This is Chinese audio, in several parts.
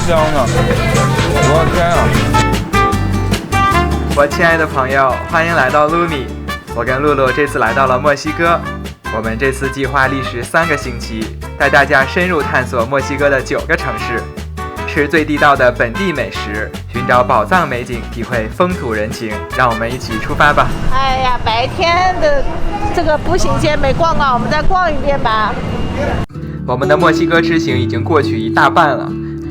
香呢！我的天啊！我亲爱的朋友，欢迎来到露米。我跟露露这次来到了墨西哥。我们这次计划历时3个星期，带大家深入探索墨西哥的9个城市，吃最地道的本地美食，寻找宝藏美景，体会风土人情。让我们一起出发吧！哎呀，白天的这个步行街没逛逛，我们再逛一遍吧。我们的墨西哥之行已经过去一大半了。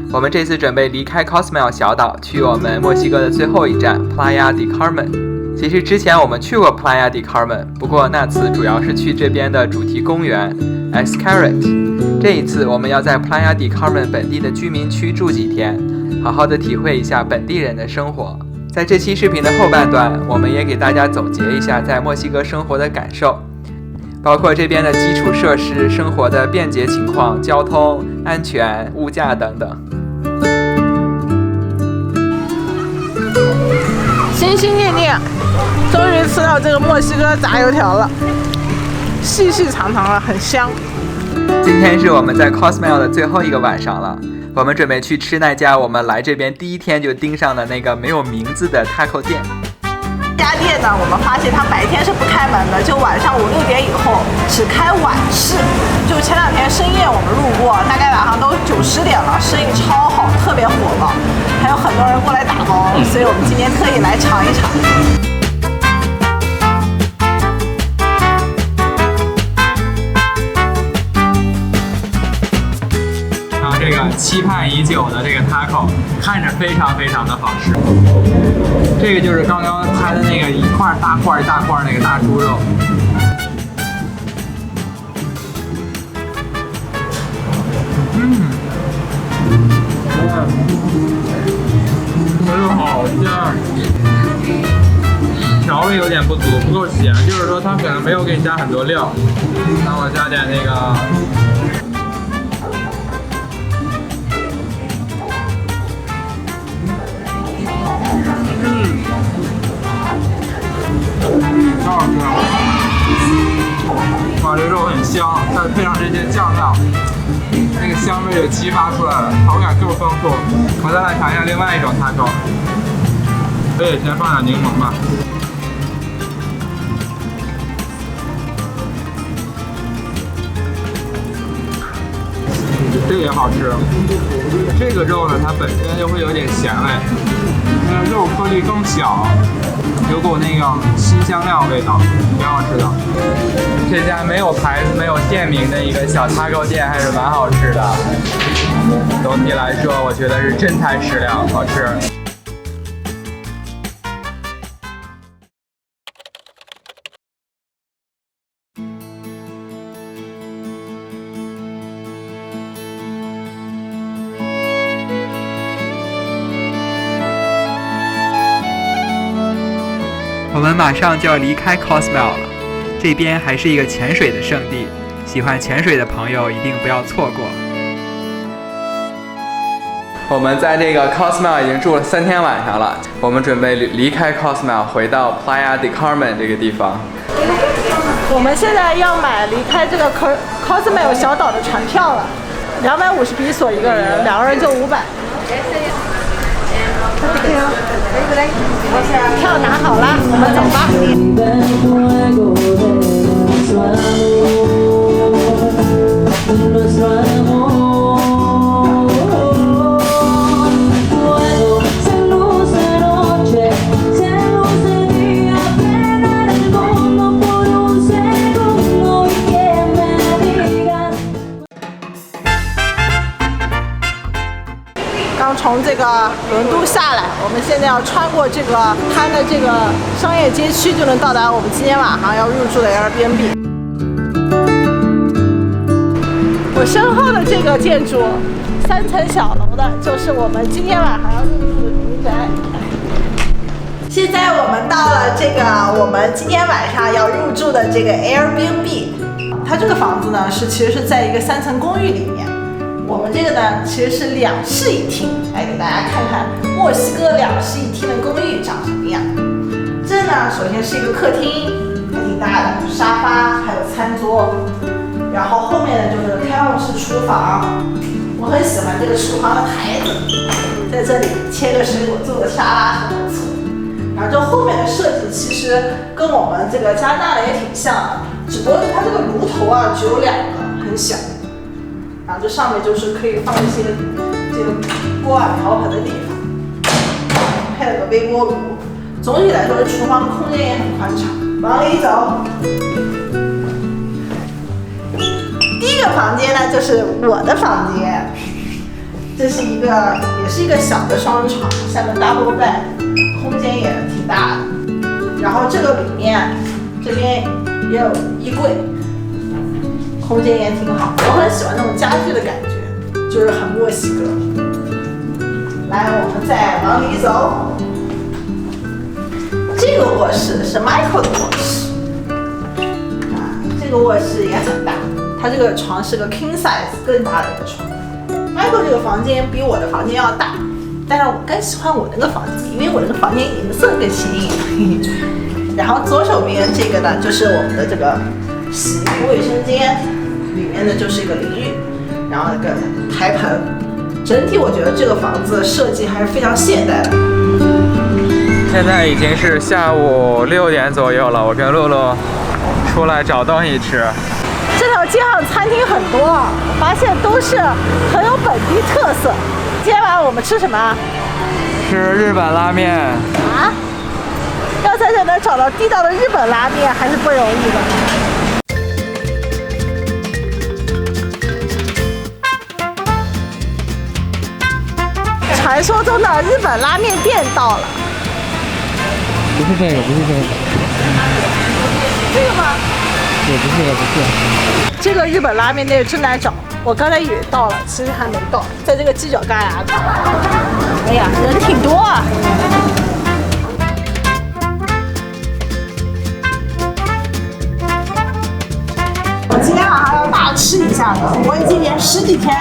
我们这次准备离开 Cozumel 小岛，去我们墨西哥的最后一站 Playa del Carmen。其实之前我们去过 Playa del Carmen， 不过那次主要是去这边的主题公园 Xcaret。这一次我们要在 Playa del Carmen 本地的居民区住几天，好好的体会一下本地人的生活。在这期视频的后半段，我们也给大家总结一下在墨西哥生活的感受，包括这边的基础设施、生活的便捷情况、交通、安全、物价等等。心心念念，终于吃到这个墨西哥炸油条了，细细长长的，很香。今天是我们在 Cozumel 的最后一个晚上了，我们准备去吃那家我们来这边第一天就盯上的那个没有名字的 taco 店。这家店呢，我们发现它白天是不开门的，就晚上5、6点以后只开晚市。就前2天深夜我们路过，大概晚上都9、10点了，生意超好，特别火爆，还有很多人过来打包，所以我们今天特意来尝一尝。这个期盼已久的这个 taco 看着非常非常的好吃。这个就是刚刚拍的那个一块大块那个大猪肉。这个好香，调味有点不足，不够咸，就是说它可能没有给你加很多料。让我加点那个。好吃！哇，这肉很香，再配上这些酱料，那个香味就激发出来了，口感更丰富。我再来尝一下另外一种taco，可以先放点柠檬吧。这个也好吃，这个肉呢，它本身就会有点咸味，因为肉颗粒更小。有股那个辛香料味道，挺好吃的。这家没有牌子、没有店名的一个小taco店还是蛮好吃的。总体来说，我觉得是真材实料，好吃。我们马上就要离开 Cozumel 了，这边还是一个潜水的圣地，喜欢潜水的朋友一定不要错过。我们在这个 Cozumel 已经住了3天晚上了，我们准备离开 Cozumel 回到 Playa del Carmen 这个地方。我们现在要买离开这个 Cozumel 小岛的船票了，250比索一个人，2个人就500。票拿好了，我们走吧。刚从这个轮渡下来，我们现在要穿过这个它的这个商业街区，就能到达我们今天晚上要入住的 Airbnb。我身后的这个建筑，3层小楼的，就是我们今天晚上要入住的民宅。现在我们到了这个我们今天晚上要入住的这个 Airbnb， 它这个房子呢其实是在一个3层公寓里面。我们这个呢，其实是2室1厅，来给大家看看墨西哥2室1厅的公寓长什么样。这呢，首先是一个客厅，还挺大的，沙发还有餐桌，然后后面呢就是开放式厨房，我很喜欢这个厨房的台子，在这里切个水果，做个沙拉很不错。然后这后面的设计其实跟我们这个加拿大的也挺像的，只不过它这个炉头啊只有2个，很小。然后这上面就是可以放一些这个锅碗瓢盆的地方，配了个微波炉。总体来说，厨房空间也很宽敞。往里走，第一个房间呢就是我的房间，这是一个也是一个小的双床，下面 double bed， 空间也挺大的。然后这个里面这边也有衣柜，空间也挺好。我很喜欢那种家具的感觉，就是很墨西哥。来，我们再往里走。这个卧室是 Michael 的卧室，这个卧室也很大，它这个床是个 king size 更大的一个床。Michael 这个房间比我的房间要大，但是我更喜欢我那个房间，因为我那个房间颜色更鲜艳。然后左手边这个呢，就是我们的这个洗浴卫生间，里面呢就是一个淋浴，然后一个台盆。整体我觉得这个房子设计还是非常现代的。现在已经是下午6点左右了，我跟露露出来找东西吃。这条街上餐厅很多，我发现都是很有本地特色。今天晚上我们吃什么？吃日本拉面。啊？要在这能找到地道的日本拉面还是不容易的。传说中的日本拉面店到了。不是这个，不是这个。这个吗？也不是，不是。这个日本拉面店正在找，我刚才以为到了，其实还没到，在这个犄角旮旯里。哎呀，人挺多啊。我今天晚上要大吃一下的，我已经连10几天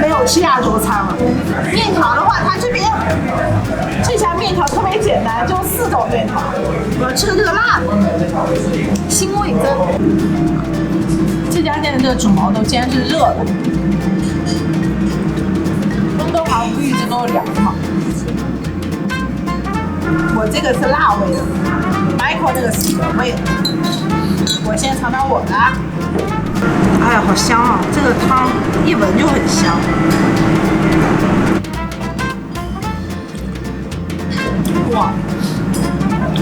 没有吃亚洲餐了。面条的话，它这边这家面条特别简单，就4种面条。我要吃的这个辣的，新味增。这家店的这个煮毛豆竟然是热的，温哥华不一直都是凉的嘛。我这个是辣味的 ，Michael 这个是原味的。我先尝尝我的。哎呀，好香啊！这个汤一闻就很香。哇，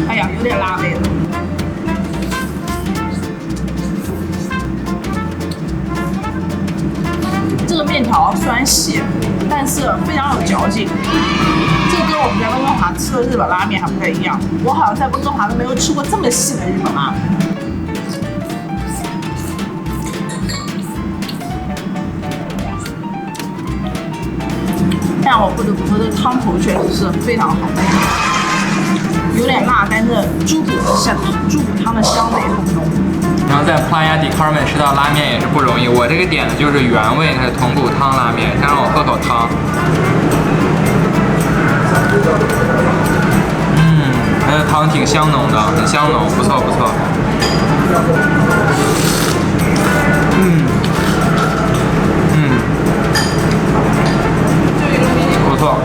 哎呀，有点辣味了。这个面条虽然细，但是非常有嚼劲。这跟我们在温哥华吃的日本拉面还不太一样。我好像在温哥华都没有吃过这么细的日本拉面。但我不得不说，这个汤头确实是非常好，有点辣，但是猪骨汤的香味很浓。然后在 Playa del Carmen 吃到拉面也是不容易，我这个点的就是原味的豚骨汤拉面，先让我喝口汤。它的汤挺香浓的，很香浓，不错不错。不错，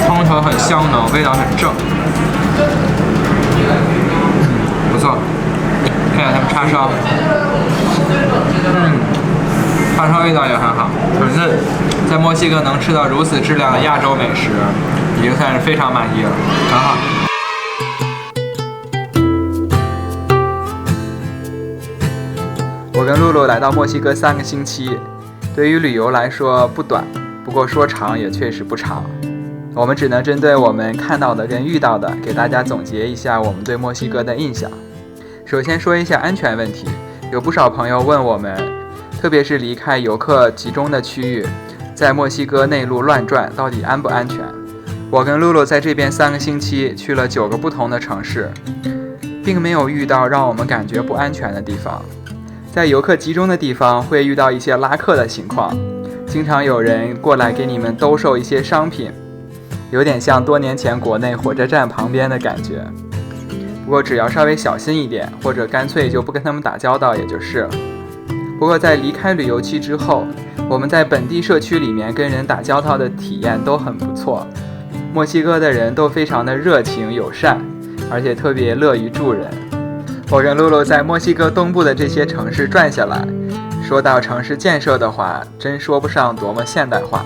汤头很香浓，味道很正。不错，看一下他们叉烧，叉烧味道也很好，很嫩。在墨西哥能吃到如此质量的亚洲美食，已经算是非常满意了，很好。我跟露露来到墨西哥3个星期，对于旅游来说不短，不过说长也确实不长。我们只能针对我们看到的跟遇到的，给大家总结一下我们对墨西哥的印象。首先说一下安全问题，有不少朋友问我们，特别是离开游客集中的区域，在墨西哥内陆乱转到底安不安全？我跟露露在这边3个星期去了9个不同的城市，并没有遇到让我们感觉不安全的地方。在游客集中的地方会遇到一些拉客的情况，经常有人过来给你们兜售一些商品，有点像多年前国内火车站旁边的感觉。不过只要稍微小心一点，或者干脆就不跟他们打交道也就是了。不过在离开旅游区之后，我们在本地社区里面跟人打交道的体验都很不错。墨西哥的人都非常的热情友善，而且特别乐于助人。我跟露露在墨西哥东部的这些城市转下来，说到城市建设的话，真说不上多么现代化，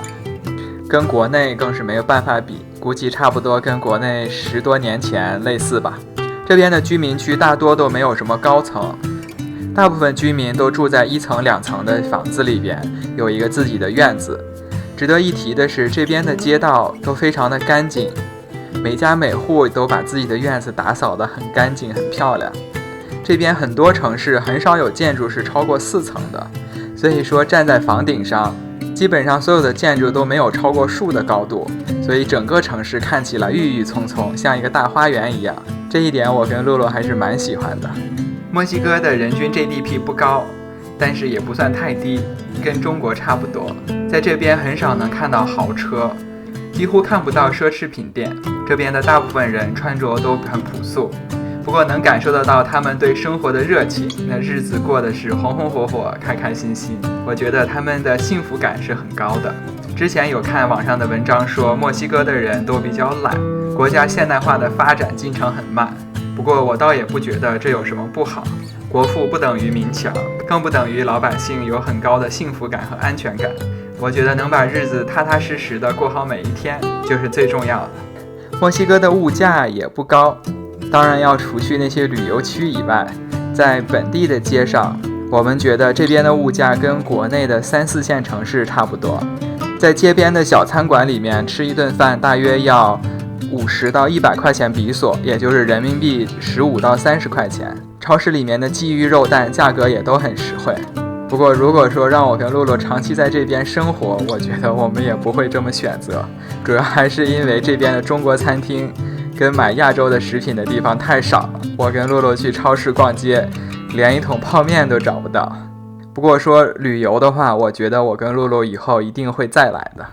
跟国内更是没有办法比，估计差不多跟国内10多年前类似吧。这边的居民区大多都没有什么高层，大部分居民都住在1层2层的房子里边，有一个自己的院子。值得一提的是，这边的街道都非常的干净，每家每户都把自己的院子打扫得很干净很漂亮。这边很多城市很少有建筑是超过4层的，所以说站在房顶上，基本上所有的建筑都没有超过树的高度，所以整个城市看起来郁郁葱葱，像一个大花园一样。这一点我跟露露还是蛮喜欢的。墨西哥的人均 GDP 不高，但是也不算太低，跟中国差不多。在这边很少能看到豪车，几乎看不到奢侈品店。这边的大部分人穿着都很朴素，不过能感受得到他们对生活的热情，那日子过得是红红火火开开心心。我觉得他们的幸福感是很高的。之前有看网上的文章说墨西哥的人都比较懒，国家现代化的发展进程很慢，不过我倒也不觉得这有什么不好。国富不等于民强，更不等于老百姓有很高的幸福感和安全感。我觉得能把日子踏踏实实的过好每一天就是最重要的。墨西哥的物价也不高，当然要除去那些旅游区以外，在本地的街上，我们觉得这边的物价跟国内的3、4线城市差不多。在街边的小餐馆里面吃一顿饭大约要50到100块钱比索，也就是人民币15到30块钱。超市里面的鲫鱼肉蛋价格也都很实惠。不过如果说让我跟露露长期在这边生活，我觉得我们也不会这么选择，主要还是因为这边的中国餐厅跟买亚洲的食品的地方太少了。我跟露露去超市逛街，连一桶泡面都找不到。不过说旅游的话，我觉得我跟露露以后一定会再来的。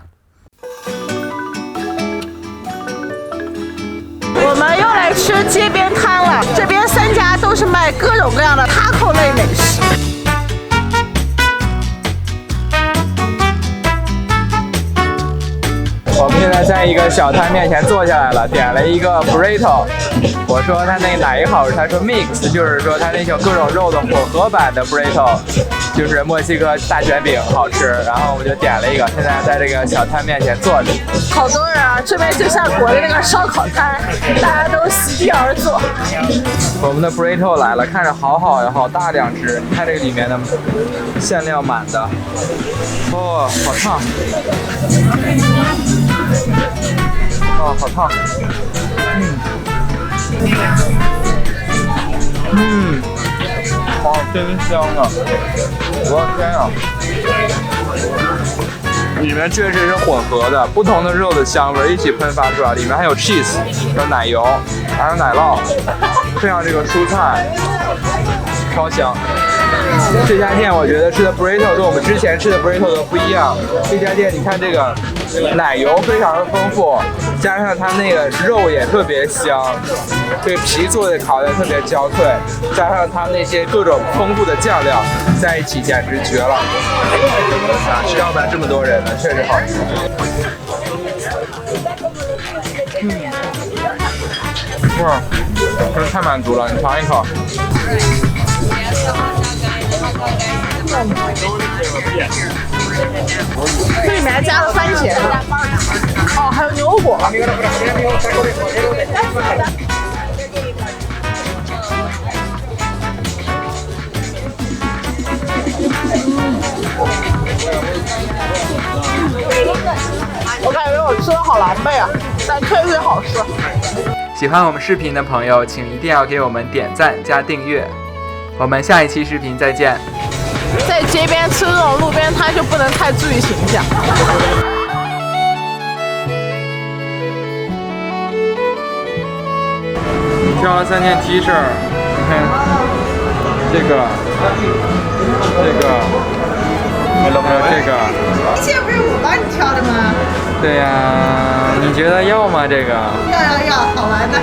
我们又来吃街边摊了，这边3家都是卖各种各样的taco类美食。我们现在在一个小摊面前坐下来了，点了一个 burrito。我说他那哪一好吃，他说 mix， 就是说他那种各种肉的混合版的 burrito， 就是墨西哥大卷饼好吃。然后我们就点了一个，现在在这个小摊面前坐着。好多人啊，这边就像国内那个烧烤摊，大家都席地而坐。我们的 burrito 来了，看着好好呀，好大2只。你看这个里面的馅料满的，哦，好烫。哦，好烫。哇，真香啊！我的天啊！里面确实是混合的，不同的肉的香味一起喷发出来，里面还有 cheese， 有奶油，还有奶酪，配上这个蔬菜，超香。这家店我觉得吃的 burrito 跟我们之前吃的 burrito 都不一样。这家店你看这个奶油非常的丰富，加上它那个肉也特别香，这个皮做的烤的特别焦脆，加上它那些各种丰富的酱料在一起，简直绝了！啊，吃要不然这么多人呢，确实好吃。哇，真是太满足了！你尝一口。这里面还加了番茄呢，哦，还有牛油果。我感觉我吃的好狼狈啊，但确实好吃。喜欢我们视频的朋友，请一定要给我们点赞加订阅。我们下一期视频再见。在街边吃这种路边摊就不能太注意形象。挑了3件 T 恤，你看这个，还有这个。这些不是我帮你挑的吗？对呀，你觉得要吗？这个？要，好玩的。